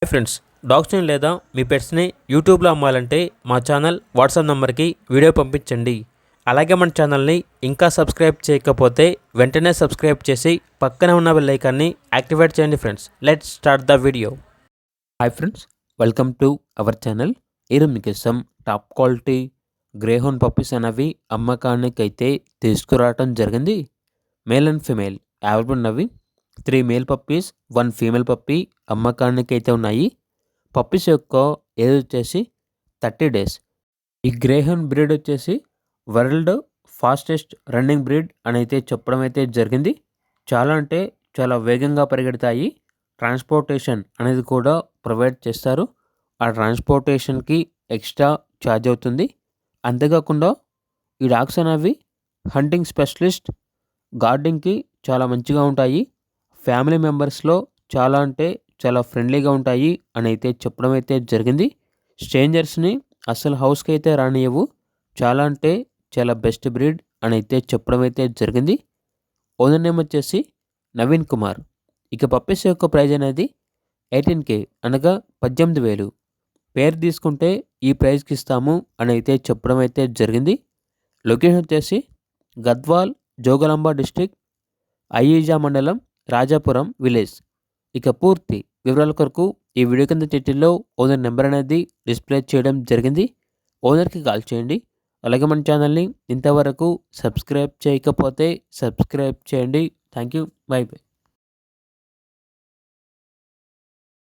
Hi friends, డాగ్స్ని లేదా మీ పెట్స్ని యూట్యూబ్లో అమ్మాలంటే మా ఛానల్ వాట్సాప్ నెంబర్కి వీడియో పంపించండి. అలాగే మన ఛానల్ని ఇంకా సబ్స్క్రైబ్ చేయకపోతే వెంటనే సబ్స్క్రైబ్ చేసి పక్కనే ఉన్న బెల్ ఐకాన్ని యాక్టివేట్ చేయండి. Friends, let's start the video. Hi friends, welcome to our channel. ఈరోజు మీకోసం టాప్ క్వాలిటీ గ్రేహౌండ్ పప్పీస్ అనేవి అమ్మకానికి అయితే తీసుకురావడం జరిగింది. మేల్ అండ్ ఫీమేల్ అవైలబుల్ ఉన్నవి. 3 మేల్ పప్పీస్, 1 ఫీమేల్ పప్పీ అమ్మకానికి అయితే ఉన్నాయి. పప్పీస్ యొక్క ఏజ్ వచ్చేసి 30 డేస్. ఈ గ్రేహౌండ్ బ్రీడ్ వచ్చేసి వరల్డ్ ఫాస్టెస్ట్ రన్నింగ్ బ్రీడ్ అని అయితే చెప్పడం అయితే జరిగింది. చాలా అంటే చాలా వేగంగా పరిగెడతాయి. ట్రాన్స్పోర్టేషన్ అనేది కూడా ప్రొవైడ్ చేస్తారు. ఆ ట్రాన్స్పోర్టేషన్కి ఎక్స్ట్రా ఛార్జ్ అవుతుంది. అంతేకాకుండా ఈ డాగ్స్ అనేవి హంటింగ్ స్పెషలిస్ట్, గార్డింగ్కి చాలా మంచిగా ఉంటాయి. ఫ్యామిలీ మెంబర్స్లో చాలా అంటే చాలా ఫ్రెండ్లీగా ఉంటాయి అని అయితే చెప్పడం అయితే జరిగింది. స్ట్రేంజర్స్ని అసలు హౌస్కి అయితే రానియవు. చాలా అంటే చాలా బెస్ట్ బ్రీడ్ అని అయితే చెప్పడం అయితే జరిగింది. ఓనర్ నేమ్ వచ్చేసి నవీన్ కుమార్. ఇక పప్పీస్ యొక్క ప్రైజ్ అనేది 18K అనగా 18,000 పేరు తీసుకుంటే ఈ ప్రైజ్కి ఇస్తాము అని అయితే చెప్పడం అయితే జరిగింది. లొకేషన్ వచ్చేసి గద్వాల్, జోగులాంబ డిస్టిక్, అయ్యిజా మండలం, రాజాపురం విలేజ్. ఇక పూర్తి వివరాల కొరకు ఈ వీడియో కింద టైటిల్లో ఓనర్ నెంబర్ అనేది డిస్ప్లే చేయడం జరిగింది. ఓనర్కి కాల్ చేయండి. అలాగే మన ఛానల్ని ఇంతవరకు సబ్స్క్రైబ్ చేయకపోతే సబ్స్క్రైబ్ చేయండి. Thank you. By by.